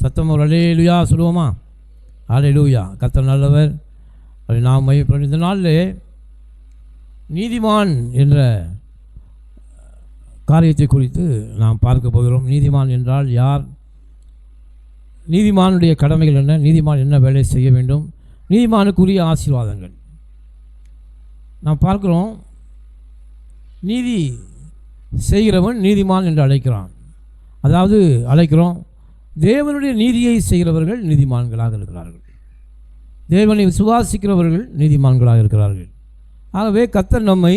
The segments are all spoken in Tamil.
சத்தம் ஒரு அல்லேலூயா சொல்லுவோமா? அல்லேலூயா. கர்த்தர் நல்லவர். அப்படி நாம் மையப்படும் இந்த நாளில் நீதிமான் என்ற காரியத்தை குறித்து நாம் பார்க்க போகிறோம். நீதிமான் என்றால் யார்? நீதிமானுடைய கடமைகள் என்ன? நீதிமான் என்ன வேலை செய்ய வேண்டும்? நீதிமானுக்குரிய ஆசீர்வாதங்கள் நாம் பார்க்கிறோம். நீதி செய்கிறவன் நீதிமான் என்று அழைக்கிறான். அதாவது அழைக்கிறோம், தேவனுடைய நீதியை செய்கிறவர்கள் நீதிமான்களாக இருக்கிறார்கள். தேவனை விசுவாசிக்கிறவர்கள் நீதிமான்களாக இருக்கிறார்கள். ஆகவே கர்த்தர் நம்மை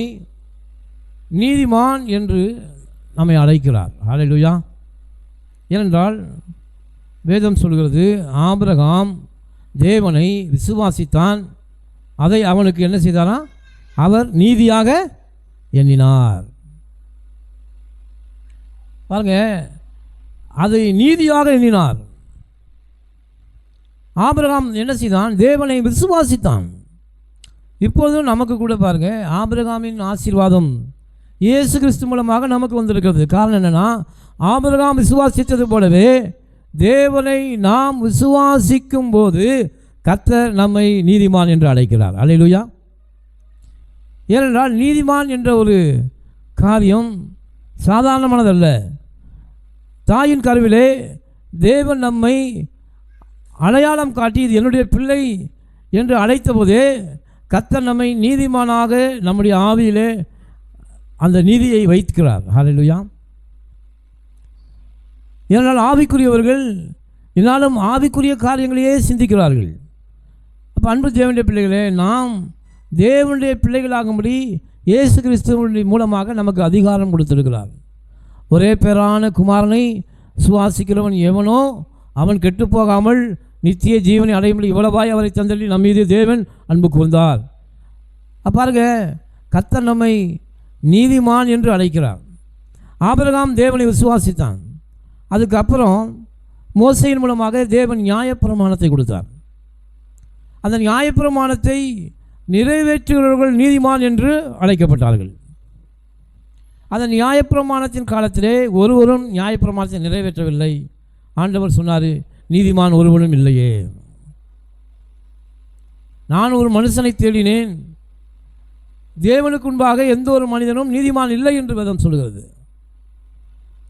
நீதிமான் என்று நம்மை அழைக்கிறார். ஹல்லேலூயா. ஏனென்றால் வேதம் சொல்கிறது, ஆபிரகாம் தேவனை விசுவாசித்தான், அதை அவனுக்கு என்ன செய்தாரா? அவர் நீதியாக எண்ணினார். பாருங்க, அதை நீதியாக எண்ணினார். ஆபிரகாம் என்ன செய்தான்? தேவனை விசுவாசித்தான். இப்பொழுதும் நமக்கு கூட பாருங்க, ஆபிரகாமின் ஆசீர்வாதம் இயேசு கிறிஸ்து மூலமாக நமக்கு வந்திருக்கிறது. காரணம் என்னன்னா, ஆபிரகாம் விசுவாசித்தது போலவே தேவனை நாம் விசுவாசிக்கும் போது கர்த்தர் நம்மை நீதிமான் என்று அழைக்கிறார். அல்லேலூயா. ஏனென்றால் நீதிமான் என்ற ஒரு காரியம் சாதாரணமானதல்ல. தாயின் கருவிலே தேவன் நம்மை அடையாளம் காட்டி இது என்னுடைய பிள்ளை என்று அழைத்த போதே கர்த்தர் நம்மை நீதிமானாக நம்முடைய ஆவியிலே அந்த நீதியை வைக்கிறார். ஹல்லேலூயா. ஏனென்றால் ஆவிக்குரியவர்கள் என்னாலும் ஆவிக்குரிய காரியங்களையே சிந்திக்கிறார்கள். அப்போ அன்பு தேவனுடைய பிள்ளைகளே, நாம் தேவனுடைய பிள்ளைகளாகும்படி இயேசு கிறிஸ்துவின் மூலமாக நமக்கு அதிகாரம் கொடுத்திருக்கிறார். ஒரே பேரான குமாரனை சுவாசிக்கிறவன் எவனோ அவன் கெட்டுப்போகாமல் நித்திய ஜீவனை அடையும்படி இவ்வளவாய் அவரை தந்தள்ளி நம் மீது தேவன் அன்பு கூர்ந்தார். பாருங்க, கர்த்தர் நம்மை நீதிமான் என்று அழைக்கிறார். ஆபிரகாம் தேவனை விசுவாசித்தான். அதுக்கப்புறம் மோசேயின் மூலமாக தேவன் நியாயப்பிரமாணத்தை கொடுத்தார். அந்த நியாயப்பிரமாணத்தை நிறைவேற்றுகிறவர்கள் நீதிமான் என்று அழைக்கப்பட்டார்கள். அந்த நியாயப்பிரமாணத்தின் காலத்திலே ஒருவரும் நியாயப்பிரமாணத்தை நிறைவேற்றவில்லை. ஆண்டவர் சொன்னார், நீதிமான் ஒருவனும் இல்லையே. நான் ஒரு மனுஷனை தேடினேன், தேவனுக்கு முன்பாக எந்த ஒரு மனிதனும் நீதிமான் இல்லை என்று வேதம் சொல்கிறது.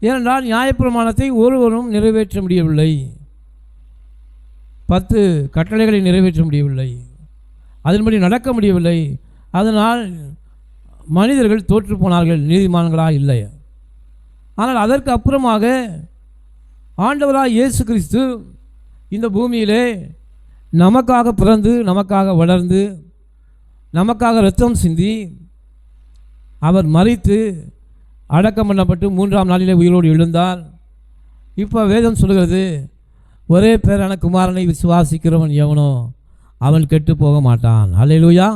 ஏனென்றால் நியாயப்பிரமாணத்தை ஒருவரும் நிறைவேற்ற முடியவில்லை. 10 கட்டளைகளை நிறைவேற்ற முடியவில்லை, அதன்படி நடக்க முடியவில்லை. அதனால் மனிதர்கள் தோற்று போனார்கள், நீதிமான்களாக இல்லை. ஆனால் அதற்கு அப்புறமாக ஆண்டவராய் இயேசு கிறிஸ்து இந்த பூமியிலே நமக்காக பிறந்து, நமக்காக வளர்ந்து, நமக்காக இரத்தம் சிந்தி, அவர் மரித்து அடக்கம் பண்ணப்பட்டு 3ஆம் நாளிலே உயிரோடு எழுந்தார். இப்போ வேதம் சொல்கிறது, ஒரே பேரான குமாரனை விசுவாசிக்கிறவன் எவனோ அவன் கெட்டு போக மாட்டான். அல்லேலூயா.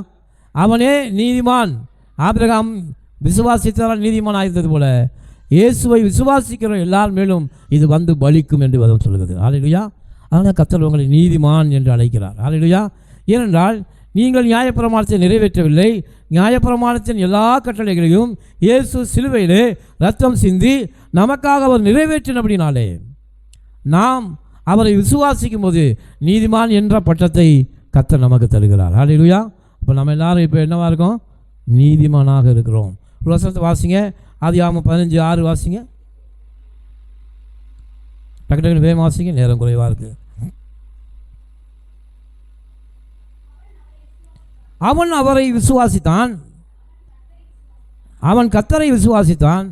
அவனே நீதிமான். ஆபிரகாம் விசுவாசித்தால் நீதிமான் ஆயிருந்தது போல இயேசுவை விசுவாசிக்கிற எல்லார் மேலும் இது வந்து பலிக்கும் என்று வேதம் சொல்கிறது. அல்லேலூயா. அதனால் கர்த்தர் உங்களை நீதிமான் என்று அழைக்கிறார். அல்லேலூயா. ஏனென்றால் நீங்கள் நியாயப்பிரமாணத்தை நிறைவேற்றவில்லை. நியாயப்பிரமாணத்தின் எல்லா கட்டளைகளையும் இயேசு சிலுவையிலே இரத்தம் சிந்தி நமக்காக அவர் நிறைவேற்றினபடினாலே நாம் அவரை விசுவாசிக்கும் போது நீதிமான் என்ற பட்டத்தை கர்த்தர் நமக்கு தருகிறார். அல்லேலூயா. இப்போ நம்ம எல்லாரும் இப்போ என்னவா இருக்கோம்? நீதிமானாக இருக்கிறோம். ஒரு வசனத்தை வாசிங்க, ஆதியாகமம் 15:6 வாசிங்க. டக்கு டக்குன்னு வேகம் வாசிங்க, நேரம் குறைவாக இருக்குது. அவன் அவரை விசுவாசித்தான், அவன் கர்த்தரை விசுவாசித்தான்,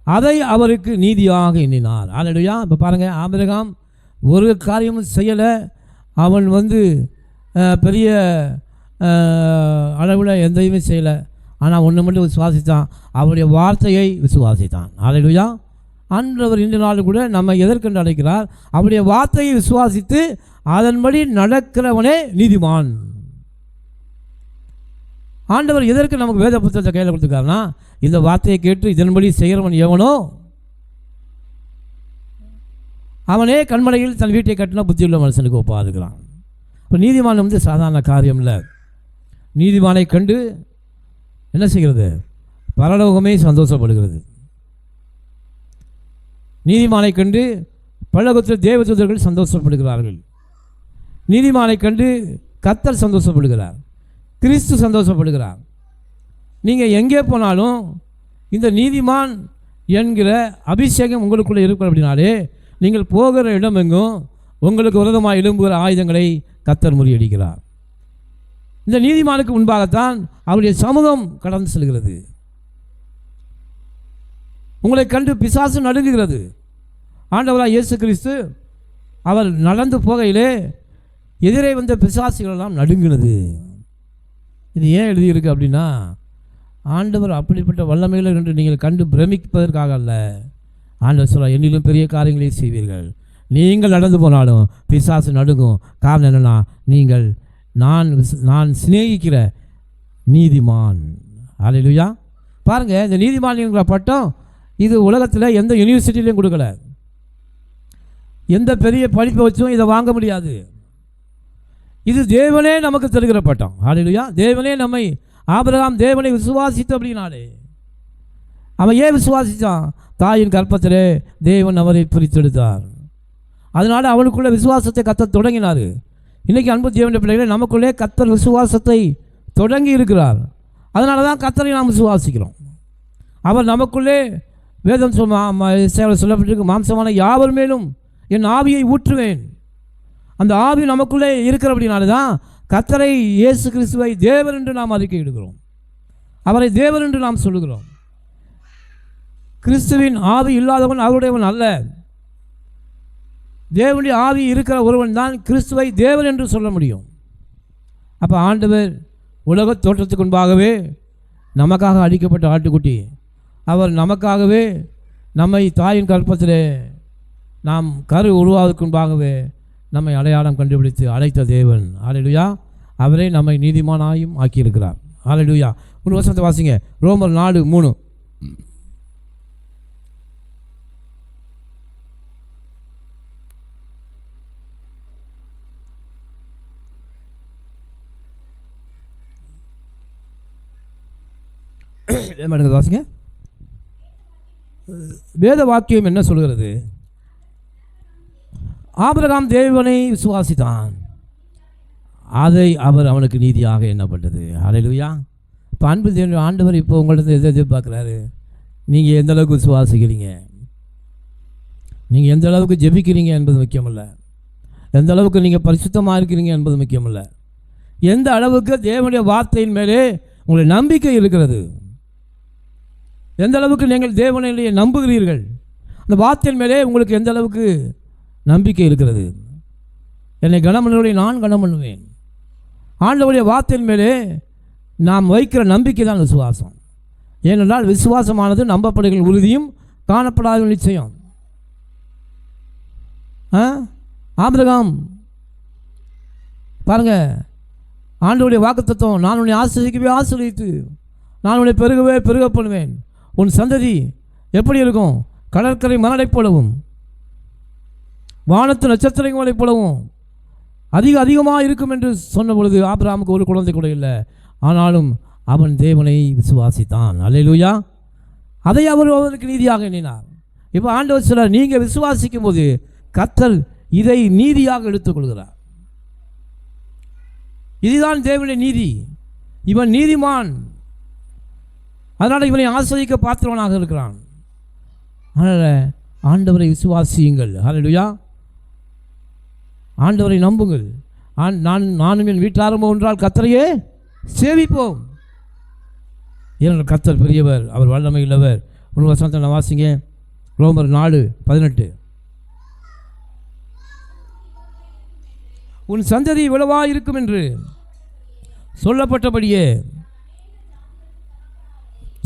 அதை அவருக்கு நீதியாக எண்ணினார். அல்லேலூயா. இப்போ பாருங்கள், ஆபிரகாம் ஒரு காரியமும் செய்யலை. அவன் பெரிய அளவில் எந்தையுமே செய்யலை. ஆனால் ஒன்று மட்டும் விசுவாசித்தான், அவருடைய வார்த்தையை விசுவாசித்தான். அல்லேலூயா. ஆண்டவர் இன்று நாள் கூட நம்ம எதற்கென்று அழைக்கிறார்? அவருடைய வார்த்தையை விசுவாசித்து அதன்படி நடக்கிறவனே நீதிமான். ஆண்டவர் எதற்கு நமக்கு வேத புத்தகத்தை கையில் கொடுத்துருக்காருன்னா, இந்த வார்த்தையை கேட்டு இதன்படி செய்கிறவன் எவனோ அவனே கண்மலையில் தன் வீட்டை கட்டின புத்தியுள்ள மனுஷனுக்கு ஒப்பா இருக்கிறான். இப்போ நீதிமான் சாதாரண காரியம் இல்லை. நீதிமானை கண்டு என்ன செய்கிறது? பரலோகமே சந்தோஷப்படுகிறது. நீதிமானை கண்டு பரலோகத்தில் தேவதூதர்கள் சந்தோஷப்படுகிறார்கள். நீதிமானை கண்டு கர்த்தர் சந்தோஷப்படுகிறார், கிறிஸ்து சந்தோஷப்படுகிறார். நீங்கள் எங்கே போனாலும் இந்த நீதிமான் என்கிற அபிஷேகம் உங்களுக்குள்ளே இருக்கிற அப்படின்னாலே நீங்கள் போகிற இடமெங்கும் உங்களுக்கு விரோதமாக எழும்புகிற ஆயுதங்களை கர்த்தர் முறியடிக்கிறார். இந்த நீதிமானுக்கு முன்பாகத்தான் அவருடைய சமூகம் கடந்து செல்கிறது. உங்களை கண்டு பிசாசு நடுங்குகிறது. ஆண்டவராக இயேசு கிறிஸ்து அவர் நடந்து போகையிலே எதிரே வந்த பிசாசுகளெல்லாம் நடுங்கினது. இது ஏன் எழுதியிருக்கு அப்படின்னா, ஆண்டவர் அப்படிப்பட்ட வல்லமைகளை என்று நீங்கள் கண்டு பிரமிப்பதற்காக அல்ல. ஆண்டவர் சொல்ல, என்னிலும் பெரிய காரியங்களை செய்வீர்கள். நீங்கள் நடந்து போனாலும் பிசாசு நடுங்கும். காரணம் என்னென்னா, நீங்கள் நான் சிநேகிக்கிற நீதிமான். அல்லேலூயா. பாருங்கள், இந்த நீதிமான் என்கிற பட்டம் இது உலகத்தில் எந்த யூனிவர்சிட்டிலையும் கொடுக்கல. எந்த பெரிய படிப்பை வச்சும் இதை வாங்க முடியாது. இது தேவனே நமக்கு தருகிற பட்டம். அல்லேலூயா. தேவனே நம்மை, ஆபிரகாம் தேவனை விசுவாசித்த அப்படின்னாலே, அவன் ஏன் விசுவாசித்தான்? தாயின் கர்ப்பத்திலே தேவன் அவரை பிரித்தெடுத்தார். அதனால் அவனுக்குள்ளே விசுவாசத்தை கர்த்தர் தொடங்கினார். இன்றைக்கி அன்பு தேவனுடைய பிள்ளைகளே, நமக்குள்ளே கர்த்தர் விசுவாசத்தை தொடங்கி இருக்கிறார். அதனால தான் கர்த்தரை நாம் விசுவாசிக்கிறோம். அவர் நமக்குள்ளே வேதம் சொல்லப்பட்டிருக்கு, மாம்சமான யாவர் மேலும் என் ஆவியை ஊற்றுவேன். அந்த ஆவி நமக்குள்ளே இருக்கிற அப்படினால தான் கர்த்தரை இயேசு கிறிஸ்துவை தேவன் என்று நாம் அறிக்கையிடுகிறோம். அவரை தேவன் என்று நாம் சொல்லுகிறோம். கிறிஸ்துவின் ஆவி இல்லாதவன் அவருடையவன் அல்ல. தேவனுடைய ஆவி இருக்கிற ஒருவன் தான் கிறிஸ்துவை தேவன் என்று சொல்ல முடியும். அப்போ ஆண்டவர் உலக தோற்றத்துக்கு முன்பாகவே நமக்காக அடிக்கப்பட்ட ஆட்டுக்குட்டி. அவர் நமக்காகவே நம்மை தாயின் கற்பத்திலே நாம் கரு உருவாவதற்கு முன்பாகவே நம்மை அடையாளம் கண்டுபிடித்து அழைத்த தேவன். அல்லேலூயா. அவரே நம்மை நீதிமானாயும் ஆக்கியிருக்கிறார். அல்லேலூயா. 3 வசனத்தை வாசிங்க. ரோமர் 4:3. வாசிங்க. வேத வாக்கியம் என்ன சொல்கிறது? ஆபிரகாம் தேவனை விசுவாசித்தான், அதை அவர் அவனுக்கு நீதியாக எண்ணப்பட்டது. அல்லேலூயா. இப்போ அன்பு தேவனுடைய ஆண்டவர் இப்போ உங்கள்கிட்ட எதை எதிர்பார்க்குறாரு? நீங்கள் எந்த அளவுக்கு விசுவாசிக்கிறீங்க, நீங்கள் எந்த அளவுக்கு ஜெபிக்கிறீங்க என்பது முக்கியமல்ல, எந்த அளவுக்கு நீங்கள் பரிசுத்தமாக இருக்கிறீங்க என்பது முக்கியமல்ல, எந்த அளவுக்கு தேவனுடைய வார்த்தையின் மேலே உங்களுடைய நம்பிக்கை இருக்கிறது, எந்த அளவுக்கு நீங்கள் தேவனை நம்புகிறீர்கள், அந்த வார்த்தையின் மேலே உங்களுக்கு எந்த அளவுக்கு நம்பிக்கை இருக்கிறது. என்னை கனம் பண்ணுவதை நான் கனம் பண்ணுவேன். ஆண்டவருடைய வார்த்தையின் மேலே நாம் வைக்கிற நம்பிக்கை தான் விசுவாசம். ஏனென்றால் விசுவாசமானது நம்பப்படுகிற உறுதியும் காணப்படாத நிச்சயம். ஆபிரகாம் பாருங்கள், ஆண்டவருடைய வாக்குத்தத்தம், நான் உன்னை ஆசீர்வதிக்கவே ஆசீர்வதித்து நான் உன்னை பெருகவே பெருக பண்ணுவேன், உன் சந்ததி எப்படி இருக்கும்? கடற்கரை மணலைப் போலவும் வானத்து நட்சத்திரங்களைப் போலவும் அதிகமாக இருக்கும் என்று சொன்ன பொழுது ஆபிரகாமுக்கு ஒரு குழந்தை கூட இல்லை. ஆனாலும் அவன் தேவனை விசுவாசித்தான். அல்லேலூயா. அதை அவருக்கு நீதியாக எண்ணினார். இப்போ ஆண்டவர் சொல்றார், நீங்கள் விசுவாசிக்கும் போது கர்த்தர் இதை நீதியாக எடுத்துக்கொள்கிறார். இதுதான் தேவனுடைய நீதி. இவன் நீதிமான், அதனால் இவனை ஆஸ்வதிக்க பாத்திரவனாக இருக்கிறான். அதனால் ஆண்டவரை விசுவாசியுங்கள். அல்லேலூயா. ஆண்டவரை நம்புங்கள். நானும் என் வீட்டாரமோ ஒன்றால் கர்த்தரையே சேவிப்போம். ஏனென்றால் கர்த்தர் பெரியவர், அவர் வல்லமை உள்ளவர். 3 வசனத்தை நான் வாசிங்க. ரோமர் 4:18. உன் சந்ததி இவ்வளவாக இருக்கும் என்று சொல்லப்பட்டபடியே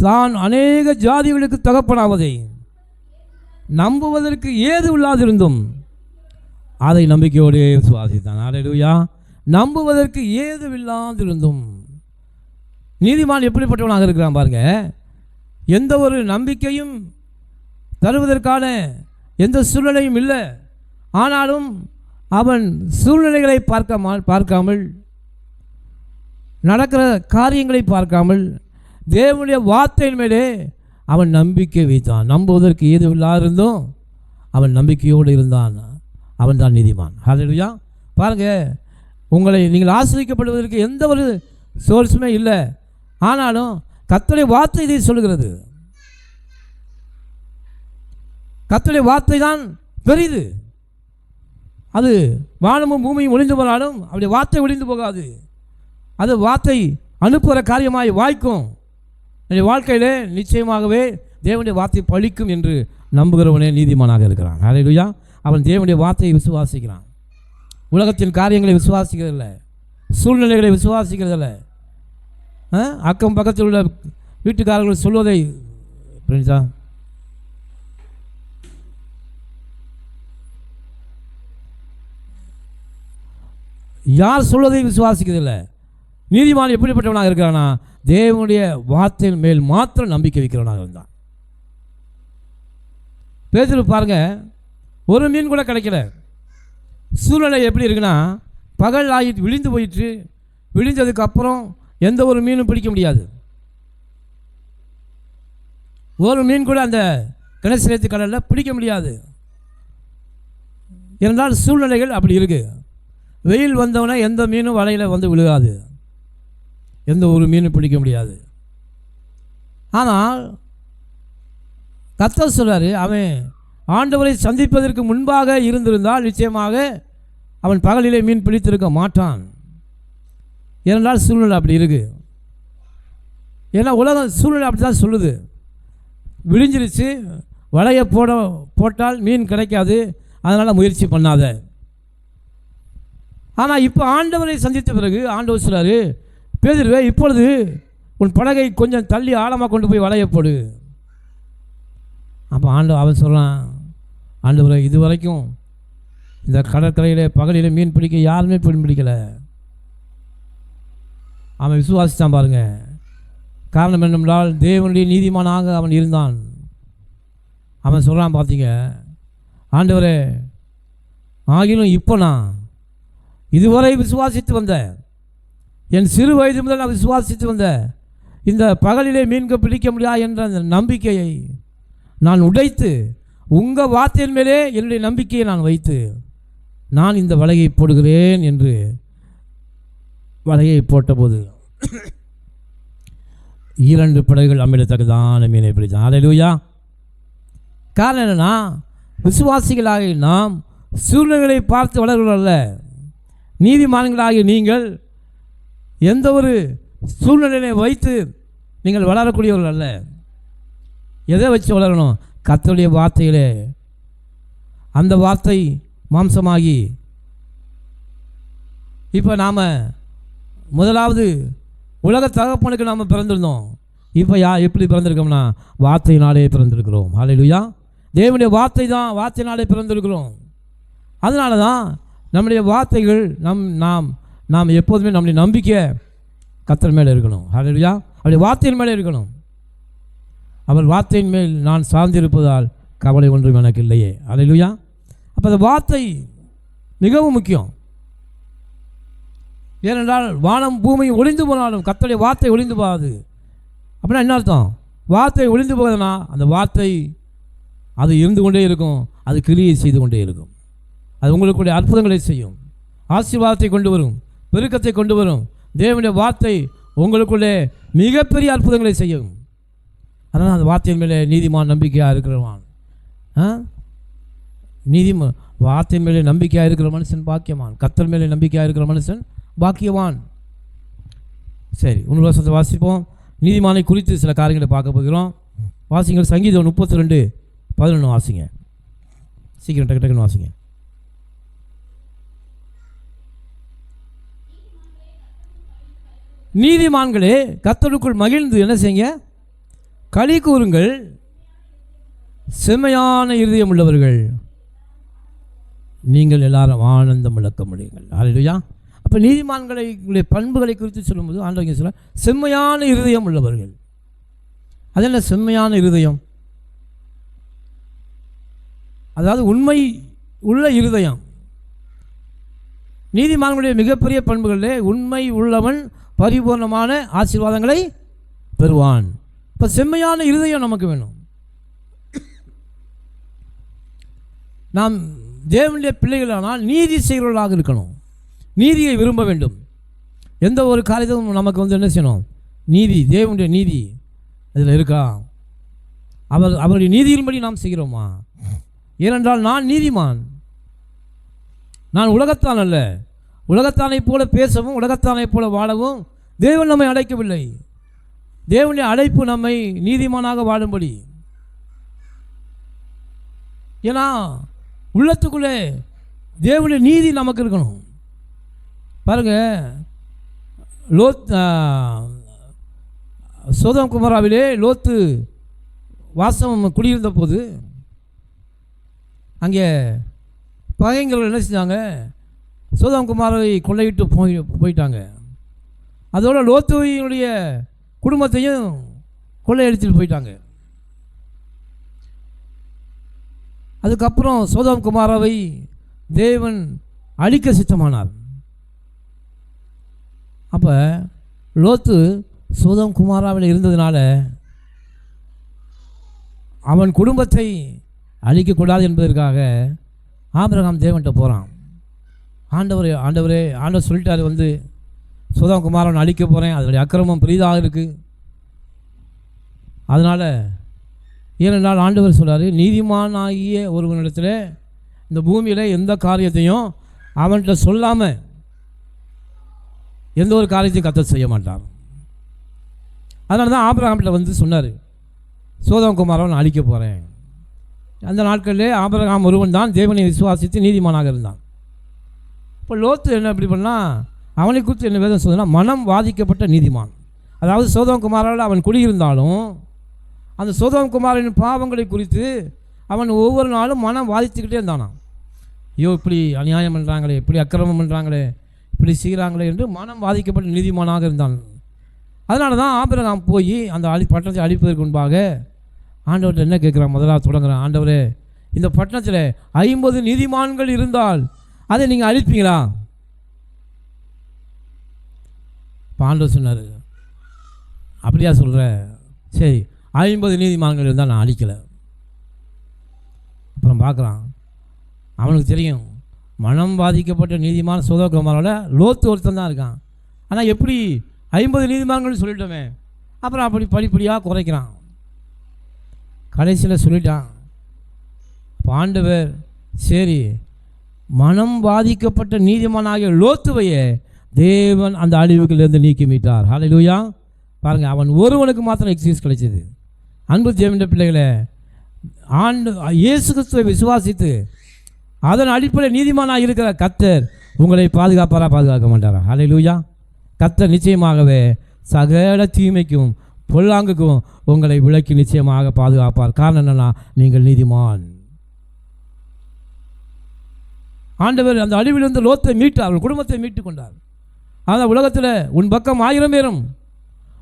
தான் அநேக ஜாதிகளுக்கு தகப்பனாவதை நம்புவதற்கு ஏது இல்லாதிருந்தும் அதை நம்பிக்கையோடு விசுவாசித்தான். அல்லேலூயா. நம்புவதற்கு ஏது இல்லாதிருந்தும். நீதிமான் எப்படிப்பட்டவனாக இருக்கிறான் பாருங்க. எந்த ஒரு நம்பிக்கையும் தருவதற்கான எந்த சூழ்நிலையும் இல்லை. ஆனாலும் அவன் சூழ்நிலைகளை பார்க்காமல் நடக்கிற காரியங்களை பார்க்காமல் தேவனுடைய வார்த்தையின் மேலே அவன் நம்பிக்கை வைத்தான். நம்புவதற்கு ஏது இல்லாதிருந்தும் அவன் நம்பிக்கையோடு இருந்தான், அவன் தான் நீதிமான். ஹல்லேலூயா. பாருங்கள், உங்களை நீங்கள் ஆசீர்வதிக்கப்படுவதற்கு எந்த ஒரு சோர்ஸுமே இல்லை. ஆனாலும் கர்த்தருடைய வார்த்தை இதை சொல்கிறது. கர்த்தருடைய வார்த்தை தான் பெரிது. அது வானமும் பூமியும் ஒளிந்து போனாலும் அவருடைய வார்த்தை ஒளிந்து போகாது. அது வார்த்தை அனுப்புகிற காரியமாய் வாய்க்கும். என்னுடைய வாழ்க்கையிலே நிச்சயமாகவே தேவனுடைய வார்த்தை பழிக்கும் என்று நம்புகிறவனே நீதிமானாக இருக்கிறான். ஹல்லேலூயா. அவன் தேவனுடைய வார்த்தையை விசுவாசிக்கிறான். உலகத்தின் காரியங்களை விசுவாசிக்கிறதில்ல, சூழ்நிலைகளை விசுவாசிக்கிறதில்ல. அக்கம் பக்கத்தில் உள்ள வீட்டுக்காரர்கள் சொல்வதை புரிஞ்சா, யார் சொல்வதை விசுவாசிக்கிறதில்லை. நீதிமான் எப்படிப்பட்டவனாக இருக்கிறானா, தேவனுடைய வார்த்தையின் மேல் மாத்திரம் நம்பிக்கை வைக்கிறவனாக இருந்தான். பேதுரு பாருங்க, ஒரு மீன் கூட கிடைக்கல. சூழ்நிலை எப்படி இருக்குன்னா, பகல் ஆகிட்டு விழிந்து போயிட்டு, விழிஞ்சதுக்கு அப்புறம் எந்த ஒரு மீனும் பிடிக்க முடியாது. ஒரு மீன் கூட அந்த கிணசேத்து கடலில் பிடிக்க முடியாது. இருந்தால் சூழ்நிலைகள் அப்படி இருக்கு. வெயில் வந்தவொடனே எந்த மீனும் வலையில் வந்து விழுகாது, எந்த ஒரு மீனும் பிடிக்க முடியாது. ஆனால் கர்த்தர் சொல்றாரு, அவன் ஆண்டவரை சந்திப்பதற்கு முன்பாக இருந்திருந்தால் நிச்சயமாக அவன் பகலிலே மீன் பிடித்திருக்க மாட்டான். ஏனென்றால் சூழ்நிலை அப்படி இருக்கு. ஏன்னா உலகம் சூழ்நிலை அப்படி தான் சொல்லுது. விழிஞ்சிருச்சு, வலையை போட்டால் மீன் கிடைக்காது, அதனால் முயற்சி பண்ணாத. ஆனால் இப்போ ஆண்டவரை சந்தித்த பிறகு ஆண்டவர் சொல்றாரு, பேதுருவே, இப்பொழுது உன் படகை கொஞ்சம் தள்ளி ஆழமாக கொண்டு போய் வலையை போடு. அப்போ அவன் சொல்கிறான், ஆண்டவரை, இது வரைக்கும் இந்த கடற்கரையில் பகலில் மீன் பிடிக்க யாருமே பிடிக்கலை. அவன் விசுவாசித்தான் பாருங்க. காரணம் என்னென்றால் தேவனுடைய நீதிமானாக அவன் இருந்தான். அவன் சொல்கிறான், பார்த்தீங்க ஆண்டவரே, ஆகிலும் இப்போ நான் இதுவரை விசுவாசித்து வந்தேன், என் சிறு வயது முதல் நான் விசுவாசித்து வந்தேன், இந்த பகலிலே மீன்கள் பிடிக்க முடியாது என்ற அந்த நம்பிக்கையை நான் உடைத்து உங்கள் வார்த்தையின் மேலே என்னுடைய நம்பிக்கையை நான் வைத்து நான் இந்த வலையை போடுகிறேன் என்று வலையை போட்டபோது 2 படகுகள் அமிழத்தக்கதான மீனை பிடித்தான். ஹல்லேலூயா. காரணம் என்னன்னா, விசுவாசிகளாகி நாம் சூழ்நிலைகளை பார்த்து வளர்கிறவர்கள், நீதிமான்களாகி நீங்கள் எந்த ஒரு சூழ்நிலையை வைத்து நீங்கள் வளரக்கூடியவர்கள் அல்ல. எதை வச்சு வளரணும்? கர்த்தருடைய வார்த்தையிலே. அந்த வார்த்தை மாம்சமாகி இப்போ நாம் முதலாவது உலக தகப்பனுக்கு நாம் பிறந்திருந்தோம். இப்போ எப்படி பிறந்திருக்கோம்னா, வார்த்தையினாலே பிறந்திருக்கிறோம். ஹல்லேலூயா. தேவனுடைய வார்த்தை தான், வார்த்தையினாலே பிறந்திருக்கிறோம். அதனால தான் நம்முடைய வார்த்தைகள் நாம் எப்போதுமே நம்முடைய நம்பிக்கை கர்த்தர் மேலே இருக்கணும். ஹல்லேலூயா. அவருடைய வார்த்தையின் மேலே இருக்கணும். அவர் வார்த்தையின் மேல் நான் சார்ந்திருப்பதால் கவலை ஒன்றும் எனக்கு இல்லையே. ஹல்லேலூயா. அப்போ அந்த வார்த்தை மிகவும் முக்கியம். ஏனென்றால் வானம் பூமி ஒளிந்து போனாலும் கர்த்தருடைய வார்த்தை ஒளிந்து போகாது. அப்படின்னா என்ன அர்த்தம்? வார்த்தை ஒளிந்து போகுதுன்னா அந்த வார்த்தை அது இருந்து கொண்டே இருக்கும், அது கிரியை செய்து கொண்டே இருக்கும். அது உங்களுக்குடைய அற்புதங்களை செய்யும், ஆசீர்வாதத்தை கொண்டு வரும், பெருக்கத்தை கொண்டு வரும். தேவனுடைய வார்த்தை உங்களுக்குள்ளே மிகப்பெரிய அற்புதங்களை செய்யும். அதனால் அந்த வார்த்தையின் மேலே நீதிமான் நம்பிக்கையாக இருக்கிறவான். வார்த்தையின் மேலே நம்பிக்கையாக இருக்கிற மனுஷன் பாக்கியவான். கர்த்தர் மேலே நம்பிக்கையாக இருக்கிற மனுஷன் பாக்கியவான். சரி, இன்னொரு வருஷத்தை வாசிப்போம். நீதிமானை குறித்து சில காரியங்களை பார்க்க போகிறோம். வாசிங்கள். சங்கீதம் 32:11 வாசிங்க. சீக்கிரம் டக்கு டக்குன்னு வாசிங்க. நீதிமான்களே, கர்த்தருக்குள் மகிழ்ந்து என்ன செய்யுங்க? களி கூறுங்கள். செம்மையான இருதயம் உள்ளவர்கள் நீங்கள் எல்லாரும் ஆனந்தம் விளக்க முடியுங்கள். ஹல்லேலூயா. அப்போ நீதிமான்களுடைய பண்புகளை குறித்து சொல்லும்போது ஆண்டவர் சொல்ல செம்மையான இருதயம் உள்ளவர்கள். அது என்ன செம்மையான இருதயம்? அதாவது உண்மை உள்ள இருதயம். நீதிமான்களுடைய மிகப்பெரிய பண்புகளிலே உண்மை உள்ளவன் பரிபூர்ணமான ஆசீர்வாதங்களை பெறுவான். இப்போ செம்மையான இருதயம் நமக்கு வேணும். நாம் தேவனுடைய பிள்ளைகளானால் நீதி செய்கிறவர்களாக இருக்கணும். நீதியை விரும்ப வேண்டும். எந்த ஒரு காரியமும் நமக்கு என்ன செய்யணும்? நீதி, தேவனுடைய நீதி அதில் இருக்கா? அவருடைய நீதியின்படி நாம் செய்கிறோமா? ஏனென்றால் நான் நீதிமான், நான் உலகத்தான் அல்ல. உலகத்தானை போல பேசவும் உலகத்தானை போல வாழவும் தேவன் நம்மை அழைக்கவில்லை. தேவனுடைய அழைப்பு நம்மை நீதிமானாக வாழும்படி. ஏன்னா உள்ளத்துக்குள்ளே தேவனுடைய நீதி நமக்கு இருக்கணும். பாருங்க, சோதோம் குமாராவிலே லோத்து வாசம் குடியிருந்த போது அங்கே பகைஞர்கள் என்ன செஞ்சாங்க? சோதோம் குமாரை கொள்ளையிட்டு போயிட்டாங்க. அதோட லோத்துவினுடைய குடும்பத்தையும் கொள்ளையடிச்சிட்டு போயிட்டாங்க. அதுக்கப்புறம் சோதோம் குமாராவை தேவன் அழிக்க சித்தமானார். அப்போ லோத்து சோதோம் குமாராவில் இருந்ததுனால அவன் குடும்பத்தை அழிக்கக்கூடாது என்பதற்காக ஆபிரகாம் தேவன்கிட்ட போகிறான். ஆண்டவர் சொல்லிட்டார், சோதோம் குமாரன் அழிக்க போகிறேன், அதனுடைய அக்கிரமம் பெரிதாக இருக்குது. அதனால் ஏனென்றால் ஆண்டவர் சொல்கிறார், நீதிமானாகிய ஒருவனிடத்தில் இந்த பூமியில் எந்த காரியத்தையும் அவன்கிட்ட சொல்லாமல் எந்த ஒரு காரியத்தையும் கர்த்தர் செய்ய மாட்டார். அதனால தான் ஆபிரகாம்கிட்ட சொன்னார், சோதோம் குமாரன் அழிக்க போகிறேன். அந்த நாட்களிலே ஆபிரகாம் ஒருவன் தான் தேவனை விசுவாசித்து நீதிமானாக இருந்தான். இப்போ லோத்து என்ன இப்படி பண்ணால், அவனை குறித்து என்ன வேதம் சொல்லுன்னா, மனம் வாதிக்கப்பட்ட நீதிமான். அதாவது சோதோம் குமாரால் அவன் குடியிருந்தாலும் அந்த சோதோம் குமாரின் பாவங்களை குறித்து அவன் ஒவ்வொரு நாளும் மனம் வாதிச்சுக்கிட்டே இருந்தானான். ஐயோ, இப்படி அநியாயம் பண்ணுறாங்களே, இப்படி அக்கிரமம் பண்ணுறாங்களே, இப்படி செய்கிறாங்களே என்று மனம் பாதிக்கப்பட்ட நீதிமானாக இருந்தான். அதனால தான் ஆபிரகாம் போய் அந்த பட்டணத்தை அழிப்பதற்கு முன்பாக ஆண்டவர்கிட்ட என்ன கேட்குறான்? முதலாவது தொடங்குறான், ஆண்டவரே, இந்த பட்டணத்தில் 50 நீதிமான்கள் இருந்தால் அதை நீங்கள் அழிப்பீங்களா? இப்போ ஆண்டவர் சொன்னார், அப்படியா சொல்கிற? சரி, 50 நீதிமான்கள் இருந்தால் நான் அழிக்கலை. அப்புறம் பார்க்குறான், அவனுக்கு தெரியும் மனம் பாதிக்கப்பட்ட நீதிமான சோதோம் குமாரோட லோத்து ஒருத்தன் தான் இருக்கான். ஆனால் எப்படி 50 நீதிமான்கள் சொல்லிட்டோமே. அப்புறம் அப்படி படிப்படியாக குறைக்கிறான். கடைசியில் சொல்லிட்டான். ஆண்டவர் சரி, மனம் பாதிக்கப்பட்ட நீதிமானாகிய லோத்துவையே தேவன் அந்த அழிவுகளிலிருந்து நீக்கி மீட்டார். ஹல்லேலூயா. பாருங்கள், அவன் ஒருவனுக்கு மாத்திரம் எக்ஸ்கியூஸ் கிடைச்சது. அன்பு தேவனுடைய பிள்ளைகளை, இயேசு கிறிஸ்துவை விசுவாசித்து அதன் அடிப்படையில் நீதிமானாக இருக்கிற கர்த்தர் உங்களை பாதுகாக்க மாட்டாரா? ஹல்லேலூயா. கர்த்தர் நிச்சயமாகவே சகல தீமைக்கும் பொல்லாங்குக்கும் உங்களை விலக்கி நிச்சயமாக பாதுகாப்பார். காரணம் என்னன்னா, நீங்கள் நீதிமான். ஆண்டவர் அந்த அழிவிலிருந்து லோத்தை மீட்டார், அவன் குடும்பத்தை மீட்டு கொண்டார். ஆனால் உலகத்தில் உன் பக்கம் 1000 பேரும்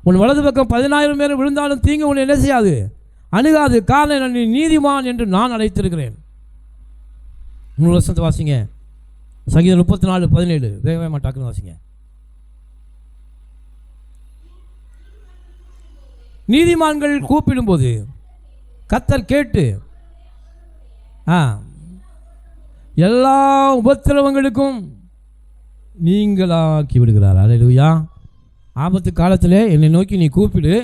உன் வலது பக்கம் 10,000 பேரும் விழுந்தாலும் தீங்கு உன்னை என்ன செய்யாது, அணுகாது. காரணம், நீ நீதிமான் என்று நான் அழைத்திருக்கிறேன். 3 வருஷத்தை வாசிங்க, சங்கீதம் 34:17. வேகவே மாட்டாக்குன்னு வாசிங்க. நீதிமான்கள் கூப்பிடும்போது கர்த்தர் கேட்டு எல்லா உபத்திரவங்களுக்கும் நீங்களாக்கி விடுகிறார். அல்லேலூயா. ஆபத்து காலத்தில் என்னை நோக்கி நீ கூப்பிடு,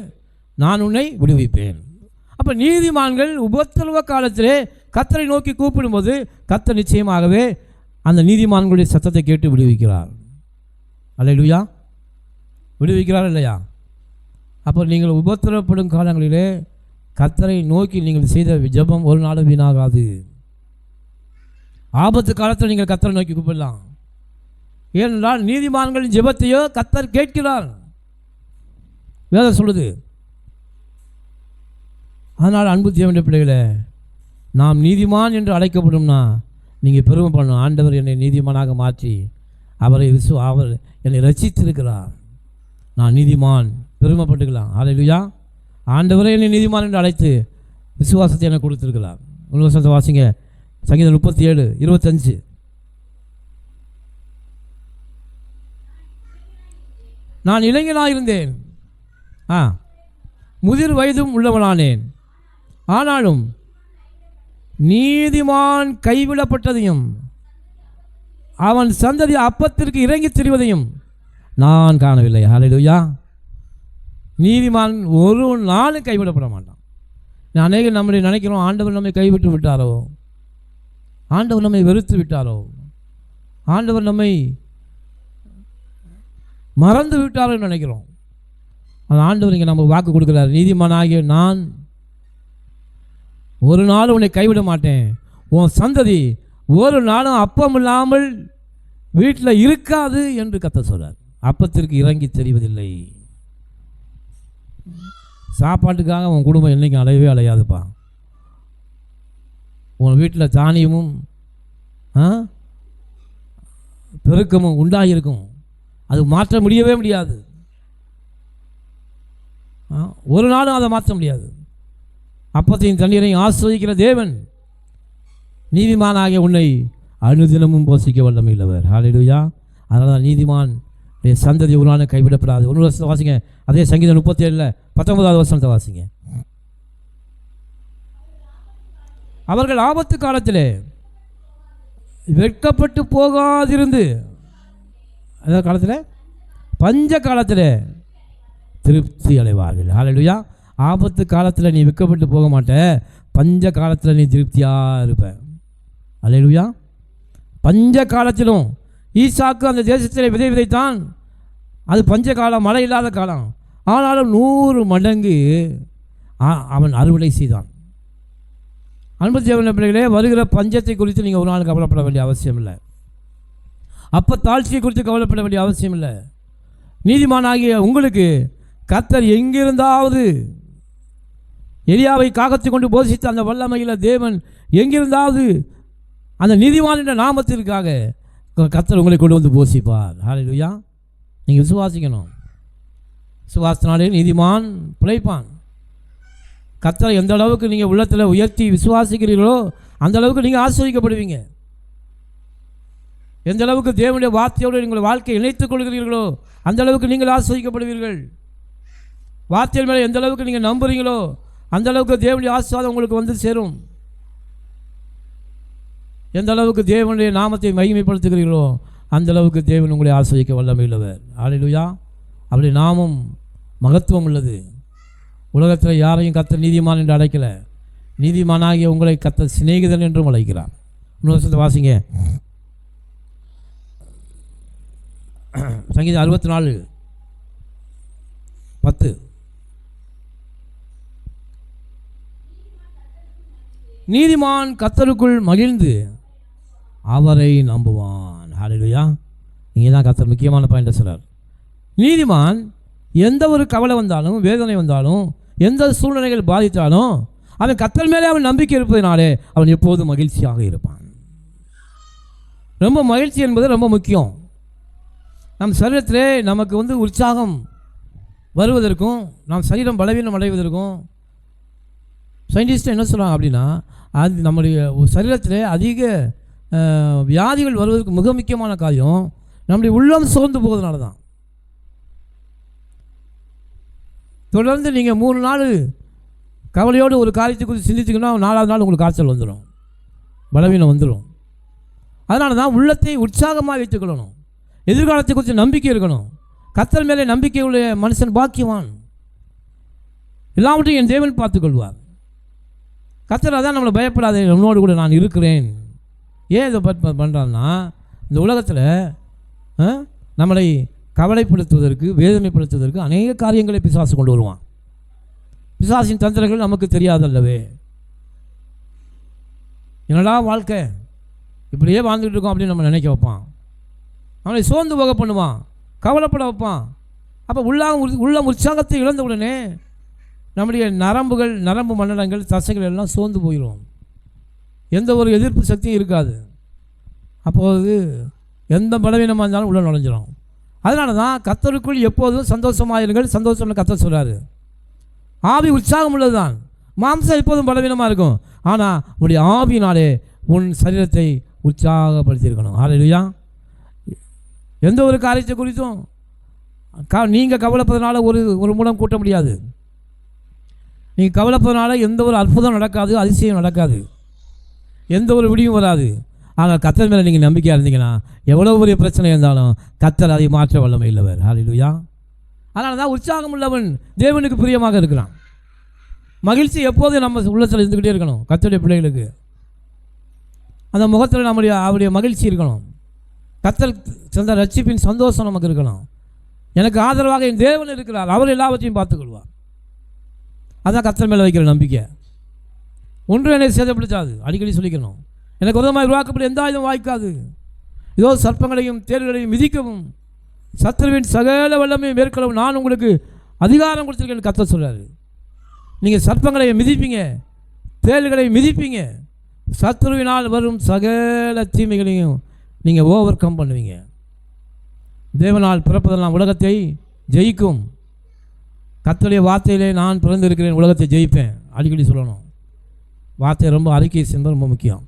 நான் உன்னை விடுவிப்பேன். அப்போ நீதிமான்கள் உபத்திரவ காலத்திலே கர்த்தரை நோக்கி கூப்பிடும்போது கர்த்தர் நிச்சயமாகவே அந்த நீதிமான்களுடைய சத்தத்தை கேட்டு விடுவிக்கிறார். அல்லேலூயா. விடுவிக்கிறார் இல்லையா? அப்போ நீங்கள் உபத்திரவப்படும் காலங்களிலே கர்த்தரை நோக்கி நீங்கள் செய்த ஜெபம் ஒரு நாளும் வீணாகாது. ஆபத்து காலத்தில் நீங்கள் கர்த்தரை நோக்கி கூப்பிடலாம். ஏனென்றால் நீதிமான்களின் ஜெபத்தையோ கர்த்தர் கேட்கிறார், வேதம் சொல்லுது. அதனால் அன்பு தேவனுடைய பிள்ளைகளே, நாம் நீதிமான் என்று அழைக்கப்படும்னா நீங்கள் பெருமை பண்ணணும். ஆண்டவர் என்னை நீதிமானாக மாற்றி அவர் என்னை ரட்சித்திருக்கிறார், நான் நீதிமான், பெருமைப்பட்டுக்கலாம். அல்லேலூயா. ஆண்டவரை என்னை நீதிமான் என்று அழைத்து விசுவாசத்தை எனக்கு கொடுத்திருக்கிறார். விசுவாசத்தை வாசிங்க, சங்கீதம் 37:25. நான் இளைஞனாக இருந்தேன், முதிர் வயதும் உள்ளவனானேன், ஆனாலும் நீதிமான் கைவிடப்பட்டதையும் அவன் சந்ததி அப்பத்திற்கு இறங்கித் திரிவதையும் நான் காணவில்லை. ஹல்லேலூயா. நீதிமான் ஒரு நாளும் கைவிடப்பட மாட்டான். அநேகம் நம்மளை நினைக்கிறோம், ஆண்டவர் நம்மை கைவிட்டு விட்டாரோ, ஆண்டவர் நம்மை வெறுத்து விட்டாரோ, ஆண்டவர் நம்மை மறந்து விட்டாரோ நினைக்கிறோம். அந்த ஆண்டவர் இங்கே நம்ம வாக்கு கொடுக்குறாரு, நீதிமானாகிய நான் ஒரு நாளும் உன்னை கைவிட மாட்டேன், உன் சந்ததி ஒரு நாளும் அப்பம் இல்லாமல் வீட்டில் இருக்காது என்று கர்த்தர் சொல்றார். அப்பத்திற்கு இறங்கி தெரிவதில்லை. சாப்பாட்டுக்காக உன் குடும்பம் என்றைக்கும் அலையவே அலையாதுப்பா. உன் வீட்டில் தானியமும் பெருக்கமும் உண்டாகியிருக்கும், அது மாற்ற முடியவே முடியாது. ஒரு நாளும் அதை மாற்ற முடியாது. அப்பத்தையும் தண்ணீரையும் ஆஸ்வதிக்கிற தேவன் நீதிமானாகிய உன்னை அனுதினமும் போஷிக்க வல்லமையுள்ளவர். ஹல்லேலூயா. அதனால் நீதிமான் சந்ததி ஒரு நாளும் கைவிடப்படாது. ஒரு வருஷத்தை வாசிங்க, அதே சங்கீதம் 37 19வது வசனத்தை வாசிங்க. அவர்கள் ஆபத்து காலத்திலே வெட்கப்பட்டு போகாதிருந்து, அதாவது காலத்தில் பஞ்ச காலத்தில் திருப்தி அடைவார்கள். ஹல்லேலூயா. ஆபத்து காலத்தில் நீ வெட்கப்பட்டு போக மாட்ட, பஞ்ச காலத்தில் நீ திருப்தியாக இருப்ப. ஹல்லேலூயா. பஞ்ச காலத்திலும் ஈசாக்கு அந்த தேசத்தில் விதைத்தான். அது பஞ்ச காலம், மழை இல்லாத காலம். ஆனாலும் 100 மடங்கு அவன் அறுவடை செய்தான். அன்பு தேவனுடைய பிள்ளைகளே, வருகிற பஞ்சத்தை குறித்து நீங்கள் ஒரு நாள் கவலைப்பட வேண்டிய அவசியம் இல்லை. அப்போ தாழ்ச்சியை குறித்து கவலைப்பட வேண்டிய அவசியம் இல்லை. நீதிமானாகிய உங்களுக்கு கர்த்தர் எங்கிருந்தாவது எலியாவை காகத்தை கொண்டு போஷித்த அந்த வல்லமையில் தேவன் எங்கிருந்தாவது அந்த நீதிமான் என்ற நாமத்திற்காக கர்த்தர் உங்களை கொண்டு வந்து போஷிப்பார். ஹல்லேலூயா. நீங்கள் விசுவாசிக்கணும். விசுவாசத்தினாலே நீதிமான் பிழைப்பான். கர்த்தரை எந்த அளவுக்கு நீங்கள் உள்ளத்தில் உயர்த்தி விசுவாசிக்கிறீர்களோ அந்த அளவுக்கு நீங்கள் ஆசீர்வதிக்கப்படுவீங்க. எந்த அளவுக்கு தேவனுடைய வார்த்தையோடு உங்கள் வாழ்க்கையை இணைத்துக் கொள்கிறீர்களோ அந்த அளவுக்கு நீங்கள் ஆசீர்வதிக்கப்படுவீர்கள். வார்த்தையின் மேலே எந்த அளவுக்கு நீங்கள் நம்புறீங்களோ அந்த அளவுக்கு தேவனுடைய ஆசீர்வாதம் உங்களுக்கு வந்து சேரும். எந்த அளவுக்கு தேவனுடைய நாமத்தை மகிமைப்படுத்துகிறீர்களோ அந்த அளவுக்கு தேவன் உங்களை ஆசீர்வதிக்க வல்லமையுள்ளவர். ஹல்லேலூயா. அப்படி நாமும் மகத்துவம் உள்ளது. உலகத்தில் யாரையும் கர்த்தர் நீதிமான் என்று அழைக்கல, நீதிமானாகிய உங்களை கர்த்தர் சிநேகிதன் என்றும் அழைக்கிறார். இன்னொரு வருஷத்தை வாசிங்க, சங்கீதம் 64:10. நீதிமான் கர்த்தருக்குள் மகிழ்ந்து அவரை நம்புவான். ஹல்லேலூயா. இங்கே தான் கர்த்தர் முக்கியமான பாயிண்ட் சொல்றார். நீதிமான் எந்த ஒரு கவலை வந்தாலும், வேதனை வந்தாலும், எந்த சூழ்நிலைகள் பாதித்தாலும் அவன் கர்த்தர் மேலே அவன் நம்பிக்கை இருப்பதனாலே அவன் எப்போதும் மகிழ்ச்சியாக இருப்பான். ரொம்ப மகிழ்ச்சி என்பது ரொம்ப முக்கியம். நம் சரீரத்திலே நமக்கு உற்சாகம் வருவதற்கும் நம் சரீரம் பலவீனம் அடைவதற்கும் சயின்டிஸ்ட் என்ன சொல்கிறாங்க அப்படின்னா, அது நம்முடைய சரீரத்தில் அதிக வியாதிகள் வருவதற்கு மிக முக்கியமான காரியம் நம்முடைய உள்ளம் சோர்ந்து போவதனால தான். தொடர்ந்து நீங்கள் 3 நாள் கவலையோடு ஒரு காரியத்தை குறித்து சிந்திச்சிங்கன்னா 4வது நாள் உங்களுக்கு காய்ச்சல் வந்துடும், பலவீனம் வந்துடும். அதனால தான் உள்ளத்தை உற்சாகமாக வைத்துக்கொள்ளணும். எதிர்காலத்தை குறித்து நம்பிக்கை இருக்கணும். கர்த்தர் மேலே நம்பிக்கை உள்ள மனுஷன் பாக்கியவான். எல்லாவற்றையும் என் தேவன் பார்த்துக்கொள்வார். கர்த்தர் அதான் நம்மளை பயப்படாதே, நம்மளோடு கூட நான் இருக்கிறேன். ஏன் இதை பண்ணுறான்னா, இந்த உலகத்தில் நம்மளை கவலைப்படுத்துவதற்கு, வேதனைப்படுத்துவதற்கு அநேக காரியங்களை பிசாசு கொண்டு வருவான். பிசாசின் தந்திரங்கள் நமக்கு தெரியாதல்லவே. என்னடா வாழ்க்கை, இப்படியே வாழ்ந்துக்கிட்டு இருக்கோம் அப்படின்னு நம்ம நினைக்க வைப்பான். அவனை சோர்ந்து போக பண்ணுவான், கவலைப்பட வைப்பான். அப்போ உள்ளம் உற்சாகத்தை இழந்த உடனே நம்முடைய நரம்பு மண்டலங்கள், தசைகள் எல்லாம் சோர்ந்து போயிடும். எந்த ஒரு எதிர்ப்பு சக்தியும் இருக்காது. அப்போது எந்த பலவீனமாக இருந்தாலும் உள்ள நுழைஞ்சிடும். அதனால தான் கர்த்தருக்குள் எப்போதும் சந்தோஷமாயிருங்கள், சந்தோஷம்னு கர்த்தர் சொல்கிறாரு. ஆவி உற்சாகம் உள்ளது தான், மாம்சம் எப்போதும் பலவீனமாக இருக்கும். ஆனால் உன்னுடைய ஆவியினாலே உன் சரீரத்தை உற்சாகப்படுத்தியிருக்கணும். ஹல்லேலூயா. எந்த ஒரு காரியத்தை குறித்தும் நீங்கள் கவலைப்படுறதுனால ஒரு மூலம் கூட்ட முடியாது. நீங்கள் கவலைப்படுறதுனால எந்த ஒரு அற்புதம் நடக்காது, அதிசயம் நடக்காது. எந்த ஒரு விடியும் வராது. ஆனால் கர்த்தர் மேலே நீங்கள் நம்பிக்கையாக இருந்தீங்கன்னா எவ்வளோ பெரிய பிரச்சனை இருந்தாலும் கர்த்தர் அதை மாற்ற வல்லமை இல்லவர். ஹல்லேலூயா. அதனால தான் உற்சாகம் உள்ளவன் தேவனுக்கு பிரியமாக இருக்கிறான். மகிழ்ச்சி எப்போதும் நம்ம உள்ளத்தில் இருந்துக்கிட்டே இருக்கணும். கர்த்தருடைய பிள்ளைகளுக்கு அந்த முகத்தில் அவருடைய மகிழ்ச்சி இருக்கணும். கர்த்தர் சொந்த ரட்சிப்பின் சந்தோஷம் நமக்கு இருக்கணும். எனக்கு ஆதரவாக என் தேவன் இருக்கிறார், அவர் எல்லாவற்றையும் பார்த்துக்கொள்வார். அதுதான் கர்த்தர் மேலே வைக்கிற நம்பிக்கை. ஒன்றும் என்னை சேதப்படுத்தாது. அடிக்கடி சொல்லிக்கணும், எனக்கு உதவமாக உருவாக்கப்படும் எந்த ஆயுதம் வாய்க்காது. இதோ சர்ப்பங்களையும் தேர்களையும் மிதிக்கவும் சத்துருவின் சகல வல்லமையும் மேற்கொள்ளவும் நான் உங்களுக்கு அதிகாரம் கொடுத்துருக்கேன்னு கர்த்தர் சொல்கிறாரு. நீங்கள் சர்ப்பங்களை மிதிப்பீங்க, தேள்களை மிதிப்பீங்க, சத்துருவினால் வரும் சகல தீமைகளையும் நீங்கள் ஓவர் கம் பண்ணுவீங்க. தேவனால் பிறப்பதெல்லாம் உலகத்தை ஜெயிக்கும். கர்த்தருடைய வார்த்தையிலே நான் பிறந்திருக்கிறேன், உலகத்தை ஜெயிப்பேன். அடிக்கடி சொல்லணும். வார்த்தை ரொம்ப அறிக்கை செய்வது ரொம்ப முக்கியம்.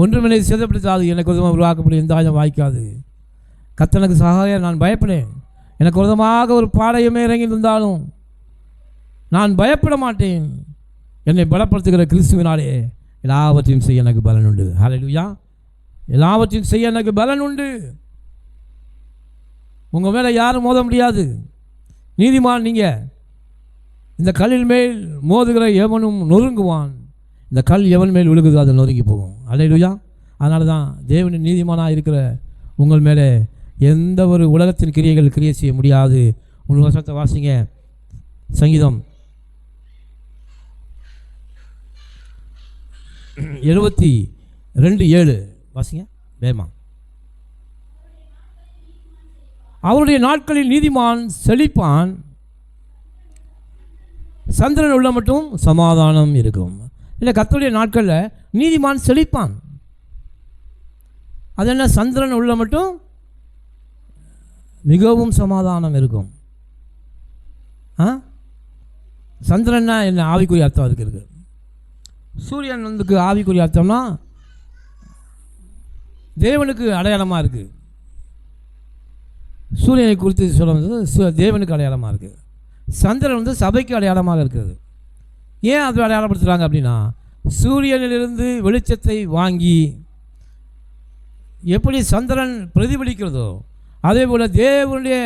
ஒன்றுமில்லை சேதப்படுத்தாது, எனக்கு உதவமாக உருவாக்கப்படும் எந்த ஆயுதம் வாய்க்காது. கர்த்தனுக்கு சகாயம் நான் பயப்படேன். எனக்கு உதவமாக ஒரு பாடையுமே இறங்கி இருந்தாலும் நான் பயப்பட மாட்டேன். என்னை பலப்படுத்துகிற கிறிஸ்துவினாலே எல்லாவற்றையும் செய்ய எனக்கு பலன் உண்டு. ஹல்லேலூயா. எல்லாவற்றையும் செய்ய எனக்கு பலன் உண்டு. உங்கள் மேலே யாரும் மோத முடியாது. நீதிமான் நீங்கள். இந்த கல்லின் மேல் மோதுகிற எவனும் நொறுங்குவான். இந்த கல் எவன் மேல் விழுகுதோ அது நொறுங்கி போகும். ஹல்லேலூயா. அதனால தான் தேவனின் நீதிமானாக இருக்கிற உங்கள் மேலே எந்த ஒரு உலகத்தின் கிரியைகள் கிரியை செய்ய முடியாது. உங்கள் வசனத்தை வாசிங்க. சங்கீதம் 72:7 வாசிங்க வேமா. அவருடைய நாட்களில் நீதிமான் செழிப்பான், சந்திரன் உள்ள மட்டும் சமாதானம் இருக்கும். இல்லை, கர்த்தருடைய நாட்களில் நீதிமான் செழிப்பான். அது என்ன? சந்திரன் உள்ள மட்டும் மிகவும் சமாதானம் இருக்கும். சந்திரன்னா என்ன? ஆவிக்குரிய அர்த்தம் அதுக்கு இருக்குது. சூரியன் வந்துக்கு ஆவிக்குரிய அர்த்தம்னா தேவனுக்கு அடையாளமாக இருக்குது. சூரியனை குறித்து சொல்லும்போது தேவனுக்கு அடையாளமாக இருக்குது. சந்திரன் வந்து சபைக்கு அடையாளமாக இருக்கிறது. ஏன் அது அடையாளப்படுத்துகிறாங்க அப்படின்னா, சூரியனிலிருந்து வெளிச்சத்தை வாங்கி எப்படி சந்திரன் பிரதிபலிக்கிறதோ அதே போல் தேவனுடைய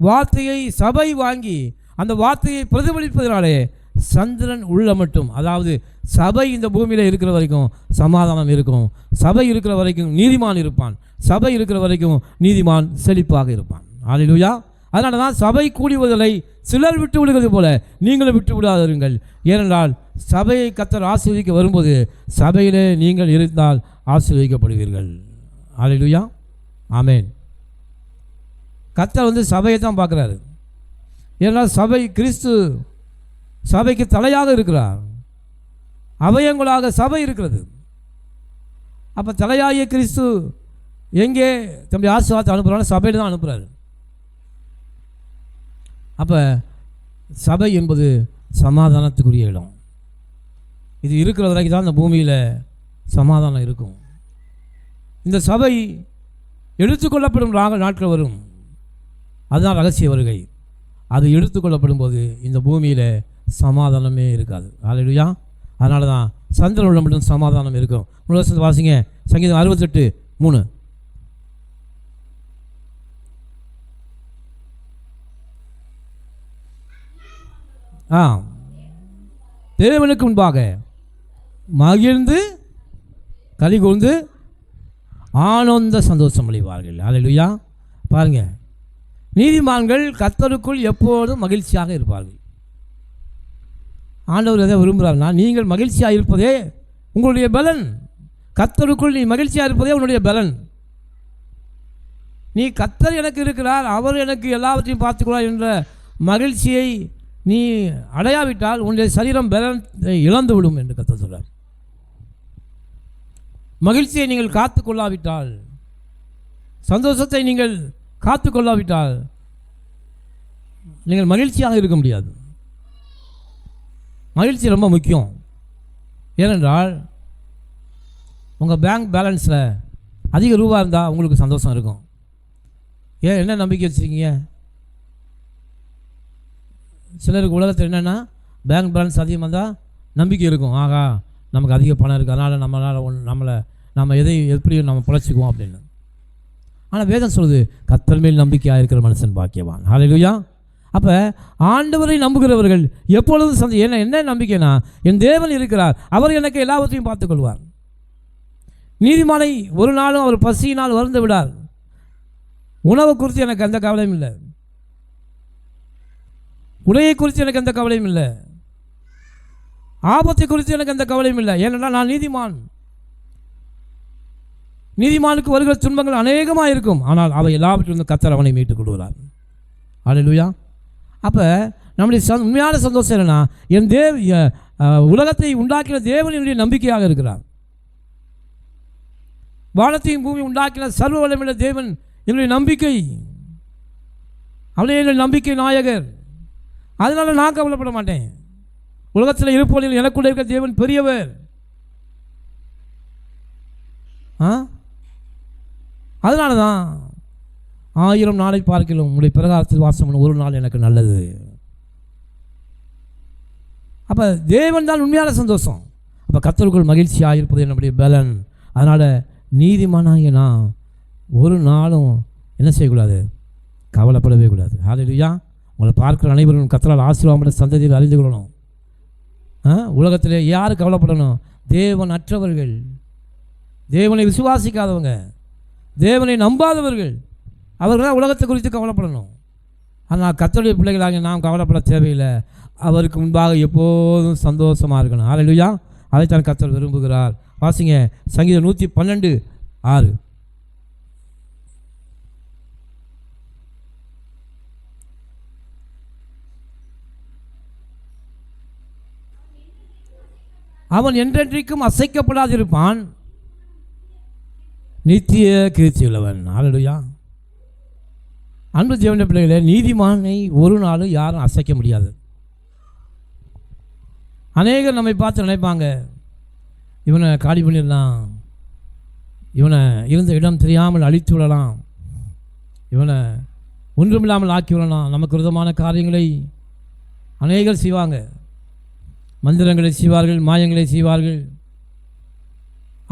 வார்த்தையை சபை வாங்கி அந்த வார்த்தையை பிரதிபலிப்பதனாலே சந்திரன் உள்ள மட்டும், அதாவது சபை இந்த பூமியில் இருக்கிற வரைக்கும் சமாதானம் இருக்கும். சபை இருக்கிற வரைக்கும் நீதிமான் இருப்பான். சபை இருக்கிற வரைக்கும் நீதிமான் செழிப்பாக இருப்பான். ஹல்லேலூயா. அதனால தான் சபை கூடி வருவதை சிலர் விட்டு விடுகிறது போல நீங்களும் விட்டு விடாதீர்கள். ஏனென்றால் சபையை கர்த்தர் ஆசீர்வதிக்க வரும்போது சபையிலே நீங்கள் இருந்தால் ஆசீர்வதிக்கப்படுவீர்கள். ஹல்லேலூயா. ஆமென். கர்த்தர் வந்து சபையை தான் பார்க்குறாரு. ஏன்னால் சபை கிறிஸ்து சபைக்கு தலையாக இருக்கிறார். அவயங்களாக சபை இருக்கிறது. அப்போ தலையாகிய கிறிஸ்து எங்கே தம்பி ஆசீர்வாதத்தை அனுப்புகிறாலும் சபையில் தான் அனுப்புகிறாரு. அப்போ சபை என்பது சமாதானத்துக்குரிய இடம். இது இருக்கிற வரைக்கும் தான் இந்த பூமியில் சமாதானம் இருக்கும். இந்த சபை எடுத்துக்கொள்ளப்படும் நாட்கள் வரும். அதுதான் ரகசிய வருகை. அது எடுத்துக்கொள்ளப்படும் போது இந்த பூமியில் சமாதானமே இருக்காது. ஹல்லேலூயா. அதனால தான் சந்திரன் உள்ள மட்டும் சமாதானம் இருக்கும். முதல் வாசிங்க சங்கீதம் 68:3. தேவனுக்கு முன்பாக மகிழ்ந்து களி கூர்ந்து ஆனந்த சந்தோஷம் அடைவார்கள். ஹல்லேலூயா. பாருங்க, நீதிமான்கள் கர்த்தருக்குள் எப்போதும் மகிழ்ச்சியாக இருப்பார்கள். ஆண்டவர் எதை விரும்புகிறார்னா, நீங்கள் மகிழ்ச்சியாக இருப்பதே உங்களுடைய பலன். கர்த்தருக்குள் நீ மகிழ்ச்சியாக இருப்பதே உன்னுடைய பலன். நீ கர்த்தர் எனக்கு இருக்கிறார், அவர் எனக்கு எல்லாவற்றையும் பார்த்துக்கிறார் என்ற மகிழ்ச்சியை நீ அடையாவிட்டால் உன்னுடைய சரீரம் பலனை இழந்து விடும் என்று கர்த்தர் சொல்றார். மகிழ்ச்சியை நீங்கள் காத்து கொள்ளாவிட்டால், சந்தோஷத்தை நீங்கள் காத்து கொள்ளாவிட்டால் நீங்கள் மகிழ்ச்சியாக இருக்க முடியாது. மகிழ்ச்சி ரொம்ப முக்கியம். ஏனென்றால் உங்கள் பேங்க் பேலன்ஸில் அதிக ரூபா இருந்தால் உங்களுக்கு சந்தோஷம் இருக்கும். ஏன் என்ன நம்பிக்கை வச்சுருக்கீங்க? சிலருக்கு உலகத்தில் என்னென்னா பேங்க் பேலன்ஸ் அதிகமாக இருந்தால் நம்பிக்கை இருக்கும். ஆகா நமக்கு அதிக பணம் இருக்குது, அதனால் நம்ம எப்படியும் நம்ம பிழைச்சிக்குவோம் அப்படின்னு. ஆனால் வேதம் சொல்லுது கர்த்தர் மேல் நம்பிக்கையாக இருக்கிற மனுஷன் பாக்கியவான். ஹல்லேலூயா. அப்போ ஆண்டவரை நம்புகிறவர்கள் எப்பொழுதும் என்ன நம்பிக்கைனா, என் தேவன் இருக்கிறார், அவர் எனக்கு எல்லாவற்றையும் பார்த்துக்கொள்வார். நீதிமானை ஒரு நாளும் அவர் பசியினால் வருந்த விடார். உணவை குறித்து எனக்கு எந்த கவலையும் இல்லை, உடையை குறித்து எனக்கு எந்த கவலையும் இல்லை, ஆபத்தை குறித்து எனக்கு எந்த கவலையும் இல்லை. ஏனென்றால் நான் நீதிமான். நீதிமானுக்கு வருகிற துன்பங்கள் அநேகமாக இருக்கும், ஆனால் அவை எல்லாவற்றிலிருந்து கர்த்தர் அவனை மீட்டுக் கொள்கிறார். ஹல்லேலூயா. அப்போ நம்முடைய உண்மையான சந்தோஷம் என்னன்னா, என் உலகத்தை உண்டாக்கின தேவன் என்னுடைய நம்பிக்கையாக இருக்கிறார். வானத்தையும் பூமி உண்டாக்கின சர்வ வல்லமையுள்ள தேவன் என்னுடைய நம்பிக்கை. அவரே என்னுடைய நம்பிக்கை நாயகர். அதனால் நான் கவலைப்பட மாட்டேன். உலகத்தில் இருப்பவர்கள் எனக்குள்ள இருக்கிற தேவன் பெரியவர். அதனால தான் 1000 நாளை பார்க்கலாம் உங்களுடைய பிரகாரத்தில் வாசம் ஒரு நாள் எனக்கு நல்லது. அப்போ தேவன் தான் உண்மையான சந்தோஷம். அப்போ கர்த்தருக்குள் மகிழ்ச்சியாக இருப்பது நம்முடைய பலன். அதனால் நீதிமானாகிய நான் ஒரு நாளும் என்ன செய்யக்கூடாது, கவலைப்படவே கூடாது. ஹல்லேலூயா. உங்களை பார்க்குற அனைவரும் கர்த்தரால் ஆசீர்வாதம் சந்ததியில் அறிந்து கொள்ளணும். உலகத்தில் யார் கவலைப்படணும்? தேவன் அற்றவர்கள், தேவனை விசுவாசிக்காதவங்க, தேவனை நம்பாதவர்கள், அவர்கள் தான் உலகத்தை குறித்து கவலைப்படணும். ஆனால் கர்த்தருடைய பிள்ளைகளாக நாம் கவலைப்பட தேவையில்லை. அவருக்கு முன்பாக எப்போதும் சந்தோஷமாக இருக்கணும். ஹல்லேலூயா. அதைத்தான் கர்த்தர் விரும்புகிறார். வாசிங்க சங்கீதம் 112:6. அவன் என்றென்றைக்கும் அசைக்கப்படாதிருப்பான், நித்திய கீர்த்தியுள்ளவன். ஹல்லேலூயா. அன்பு தேவனுடைய பிள்ளைகளே, நீதிமானை ஒரு நாளும் யாரும் அசைக்க முடியாது. அநேகர் நம்மை பார்த்து நினைப்பாங்க, இவனை காலி பண்ணிடலாம், இவனை இருந்த இடம் தெரியாமல் அழித்து விடலாம், இவனை ஒன்றுமில்லாமல் ஆக்கி விடலாம். நமக்கு விதமான காரியங்களை அநேகர் செய்வாங்க. மந்திரங்களை செய்வார்கள், மாயங்களை செய்வார்கள்.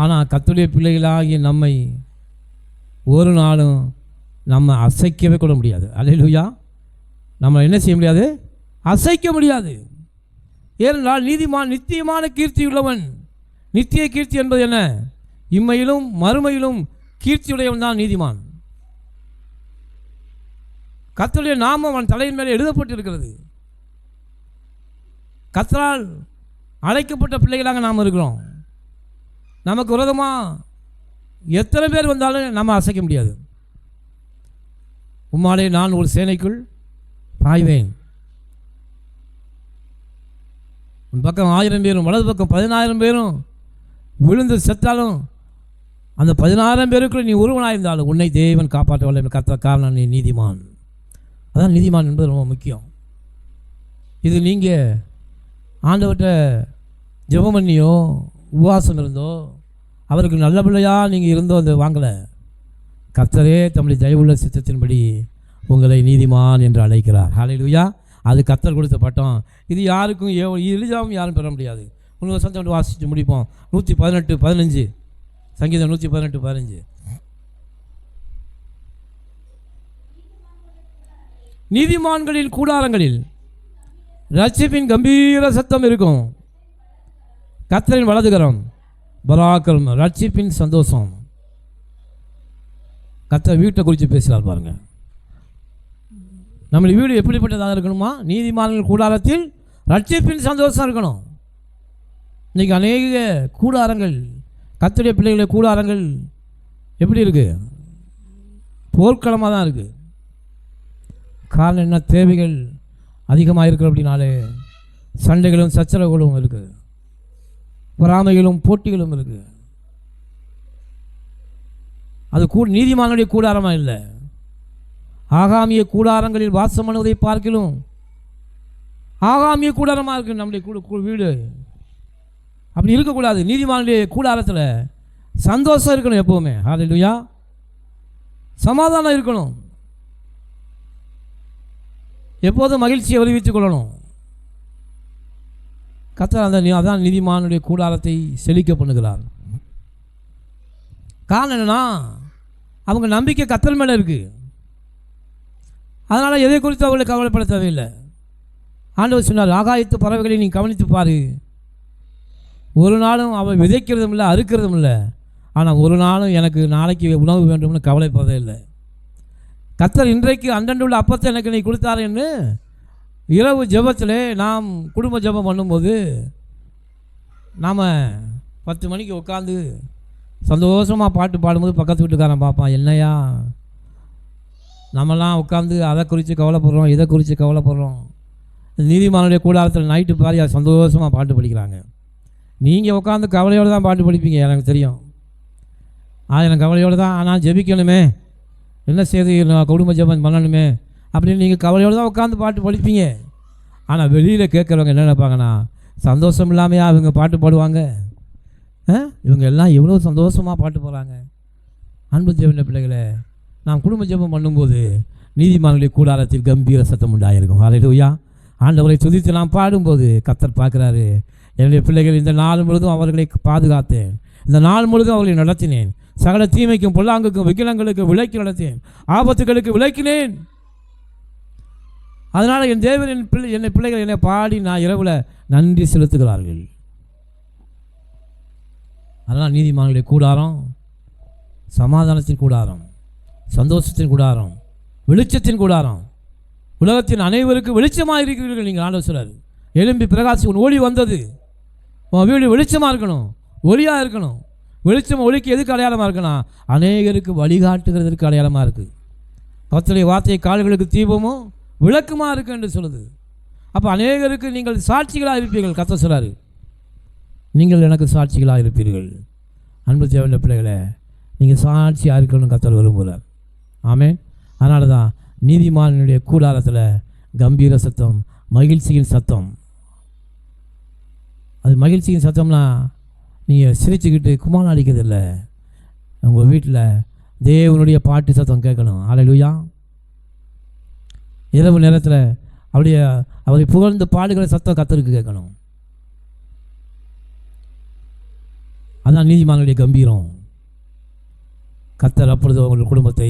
ஆனால் கர்த்தருடைய பிள்ளைகளாகிய நம்மை ஒரு நாளும் நம்ம அசைக்கவே கூட முடியாது. அல்லேலூயா. நம்ம என்ன செய்ய முடியாது? அசைக்க முடியாது. ஏனென்றால் நீதிமான் நித்தியமான கீர்த்தி உள்ளவன். நித்திய கீர்த்தி என்பது என்ன? இம்மையிலும் மறுமையிலும் கீர்த்தியுடையவன் தான் நீதிமான். கர்த்தருடைய நாமம் அவன் தலையின் மேலே எழுதப்பட்டிருக்கிறது. கர்த்தரால் அழைக்கப்பட்ட பிள்ளைகளாக நாம் இருக்கிறோம். நமக்கு விரோதமாக எத்தனை பேர் வந்தாலும் நம்ம அசைக்க முடியாது. உம்மாலே நான் ஒரு சேனைக்குள் பாய்வேன். உன் பக்கம் 1000 பேரும் வலது பக்கம் 10000 பேரும் விழுந்து செத்தாலும் அந்த 10000 பேருக்குள்ள நீ ஒருவனாயிருந்தாலும் உன்னை தேவன் காப்பாற்ற வல்ல கர்த்தர். காரணம் நீ நீதிமான். அதான் நீதிமான் என்பது ரொம்ப முக்கியம். இது நீங்கள் ஆண்டவர்கிட்ட ஜெபம் பண்ணியோ உபவாசம் இருந்தோ அவருக்கு நல்ல பிள்ளையாக நீங்கள் இருந்தோ அந்த வாங்கலை. கர்த்தரே தம்முடைய தயவுள்ள சித்தத்தின்படி உங்களை நீதிமான் என்று அழைக்கிறார். ஹல்லேலூயா. அது கர்த்தர் கொடுத்த பட்டம். இது யாருக்கும் எளிதாகவும் யாரும் பெற முடியாது. உங்களுக்கு சந்தோஷம் வாசித்து முடிப்போம். 118:15 சங்கீதம் 118:15. நீதிமான்களின் கூடாரங்களில் ரட்சிப்பின் கம்பீர சத்தம் இருக்கும். கர்த்தரின் வலதுகரம் பராக்கிரம், ரட்சிப்பின் சந்தோஷம். கர்த்தர் வீட்டை குறித்து பேசுகிறார் பாருங்க. நம்முடைய வீடு எப்படிப்பட்டதாக இருக்கணுமா? நீதிமான்கள் கூடாரத்தில் ரட்சிப்பின் சந்தோஷம் இருக்கணும். இன்றைக்கி அநேக கூடாரங்கள், கர்த்தருடைய பிள்ளைகளுடைய கூடாரங்கள் எப்படி இருக்குது? போர்க்களமாக தான் இருக்குது. காரணம் என்ன? தேவைகள் அதிகமாக இருக்கிற அப்படின்னாலே சண்டைகளும் சச்சரவுகளும் இருக்குது, பொறாமைகளும் போட்டிகளும் இருக்குது. அது நீதிமானுடைய கூடாரமாக இல்லை. ஆகாமிய கூடாரங்களில் வாசம் பண்ணுவதை பார்க்கலும் ஆகாமிய கூடாரமாக இருக்குது நம்முடைய வீடு. அப்படி இருக்கக்கூடாது. நீதிமானுடைய கூடாரத்தில் சந்தோஷம் இருக்கணும் எப்போவுமே. ஹல்லேலூயா. சமாதானம் இருக்கணும். எப்போதும் மகிழ்ச்சியை வருவித்துக் கொள்ளணும். கர்த்தர் அதான் நீதிமானுடைய கூடாரத்தை செழிக்க பண்ணுகிறார். காரணம் என்னன்னா, அவங்க நம்பிக்கை கர்த்தர் மேலே இருக்குது. அதனால் எதை குறித்து அவர்களை கவலைப்பட தேவையில்லை. ஆண்டவர் சொன்னார், ஆகாயத்து பறவைகளை நீ கவனித்து பாரு, ஒரு நாளும் அவள் விதைக்கிறதும் இல்லை அறுக்கிறதும் இல்லை, ஆனால் ஒரு நாளும் எனக்கு நாளைக்கு உணவு வேண்டும்னு கவலைப்படவே இல்லை. கர்த்தர் இன்றைக்கு அன்றன்று உள்ள அப்பத்தை எனக்கு நீ கொடுத்தாருன்னு இரவு ஜெபத்தில் நாம் குடும்ப ஜெபம் பண்ணும்போது நாம் 10 மணிக்கு உட்காந்து சந்தோஷமாக பாட்டு பாடும்போது பக்கத்து வீட்டுக்காரன் பார்ப்பான், என்னையா நம்மலாம் உட்காந்து அதை குறித்து கவலைப்படுறோம், இதை குறித்து கவலைப்படுறோம். நீதிமானுடைய கூடாரத்தில் நைட்டு பாரி சந்தோஷமாக பாட்டு படிக்கிறாங்க. நீங்கள் உட்காந்து கவலையோடு தான் பாட்டு படிப்பீங்க, எனக்கு தெரியும். எனக்கு கவலையோடு தான், ஆனால் ஜெபிக்கணுமே, என்ன செய்து குடும்ப ஜெபம் பண்ணணுமே அப்படின்னு நீங்கள் கவலையோடு தான் உட்காந்து பாட்டு படிப்பீங்க. ஆனால் வெளியில் கேட்குறவங்க என்ன நினைப்பாங்கன்னா, சந்தோஷம் இல்லாமையா அவங்க பாட்டு பாடுவாங்க, இவங்க எல்லாம் எவ்வளோ சந்தோஷமாக பாட்டு போகிறாங்க. அன்பு தேவனுடைய பிள்ளைகளை, நாம் குடும்ப ஜெபம் பண்ணும்போது நீதிமான்களுடைய கூடாரத்தில் கம்பீர சத்தம் உண்டாயிருக்கும். ஹல்லேலூயா. ஆண்டவரை துதித்து நாம் பாடும்போது கர்த்தர் பார்க்குறாரு, என்னுடைய பிள்ளைகள் இந்த நாள் முழுதும் அவர்களை பாதுகாத்தேன், இந்த நாள் முழுதும் அவர்களை நடத்தினேன், சகல தீமைக்கும் பொல்லாங்குக்கும் விக்கிரங்களுக்கு விலக்கி நடத்தேன், ஆபத்துகளுக்கு விலக்கினேன். அதனால் என் தேவன் என்னை பிள்ளைகள் என்னை பாடி நான் இரவில் நன்றி செலுத்துகிறார்கள். அதனால் நீதிமான்களுடைய கூடாரம் சமாதானத்தின் கூடாரம், சந்தோஷத்தின் கூடாரம், வெளிச்சத்தின் கூடாரம், உலகத்தின் அனைவருக்கு வெளிச்சமாக இருக்கிறீர்கள். நீங்கள் ஆண்டவர் சொல்றார், எழும்பி பிரகாசி உன் ஒளி வந்தது, உன் வீடு வெளிச்சமாக இருக்கணும், ஒளியாக இருக்கணும். வெளிச்சம் ஒளிக்கு எதுக்கு அடையாளமாக இருக்குன்னா, அநேகருக்கு வழிகாட்டுகிறதுக்கு அடையாளமாக இருக்குது. கர்த்தருடைய வார்த்தை கால்களுக்கு தீபமும் விளக்குமாக இருக்கு என்று சொல்லுது. அப்போ அநேகருக்கு நீங்கள் சாட்சிகளாக இருப்பீர்கள். கர்த்தர் சொல்றாரு, நீங்கள் எனக்கு சாட்சிகளாக இருப்பீர்கள். அன்பு தேவனுடைய பிள்ளைகளை, நீங்கள் சாட்சியாக இருக்கணும்னு கர்த்தர் விரும்புகிறார். ஆமென். அதனால தான் நீதிமானுடைய கூடாரத்தில் கம்பீர சத்தம், மகிழ்ச்சியின் சத்தம். அது மகிழ்ச்சியின் சத்தம்னா நீங்கள் சிரிச்சுக்கிட்டு குமாரம் அடிக்கிறதில்ல, உங்கள் வீட்டில் தேவனுடைய பாட்டு சத்தம் கேட்கணும். ஹல்லேலூயா. இரவு நேரத்தில் அவரை புகழ்ந்து பாடுகிற சத்தம் கர்த்தருக்கு கேட்கணும். அதான் நீதிமானுடைய கம்பீரம். கர்த்தர் அப்பொழுது உங்கள் குடும்பத்தை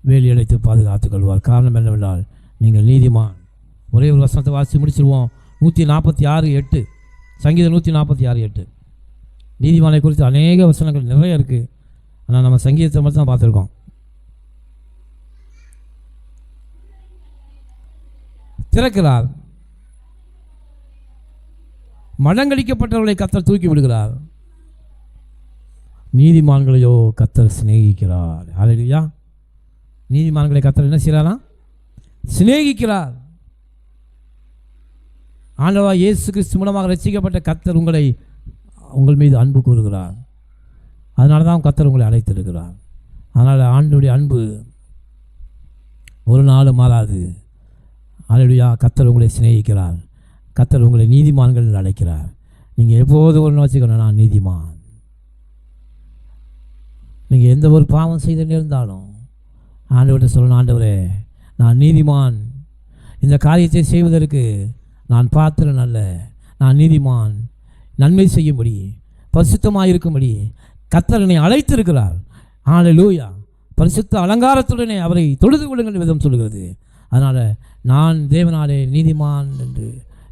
வேலி அழைத்து பாதுகாத்துக் கொள்வார். காரணம் என்னவென்றால் நீங்கள் நீதிமான். ஒரே ஒரு வசனத்தை வாசித்து முடிச்சிருவோம். 146:8 சங்கீதம் 146:8. நீதிமானை குறித்து அநேக வசனங்கள் நிறைய இருக்குது, ஆனால் நம்ம சங்கீதத்தை மட்டும் தான் பார்த்துருக்கோம். திறக்கிறார், மடங்கடிக்கப்பட்டவர்களை கர்த்தர் தூக்கி விடுகிறார், நீதிமான்களையோ கர்த்தர் சிநேகிக்கிறார். ஹல்லேலூயா. நீதிமான்களை கர்த்தர் என்ன செய்கிறாரா? சிநேகிக்கிறார். ஆண்டவராகிய இயேசு கிறிஸ்து மூலமாக ரட்சிக்கப்பட்ட கர்த்தர் உங்கள் மீது அன்பு கூறுகிறார். அதனால தான் கர்த்தர் உங்களை அழைத்திருக்கிறார். அதனால் ஆண்டவருடைய அன்பு ஒரு நாள் மாறாது. ஹல்லேலூயா. கர்த்தர் உங்களை சிநேகிக்கிறார். கர்த்தர் உங்களை நீதிமான்கள் அழைக்கிறார். நீங்கள் எப்போது ஒன்று வச்சுக்கணும், நான் நீதிமான். நீங்கள் எந்த ஒரு பாவம் செய்துன்னு இருந்தாலும் ஆண்டவர்கிட்ட சொல்லணும், ஆண்டவரே நான் நீதிமான், இந்த காரியத்தை செய்வதற்கு நான் பாத்திரன் அல்ல, நான் நீதிமான், நன்மை செய்யும்படி பரிசுத்தமாக இருக்கும்படி கர்த்தர் என்னை அழைத்திருக்கிறார். ஹல்லேலூயா. பரிசுத்த அலங்காரத்துடனே அவரை தொழுது கொள்ளுங்கள் விதம் சொல்கிறது. அதனால் நான் தேவனாலே நீதிமான் என்று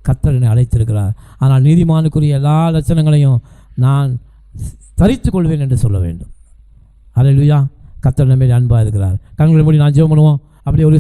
கர்த்தர் என்னை அழைத்திருக்கிறார். ஆனால் நீதிமானுக்குரிய எல்லா லட்சணங்களையும் நான் தரித்து கொள்வேன் என்று சொல்ல வேண்டும். ஹல்லேலூயா. கர்த்தர் நம்மை அன்பாக இருக்கிறார். கண்களை மூடி நான் ஜெபம் பண்ணுவோம். அப்படியே ஒரு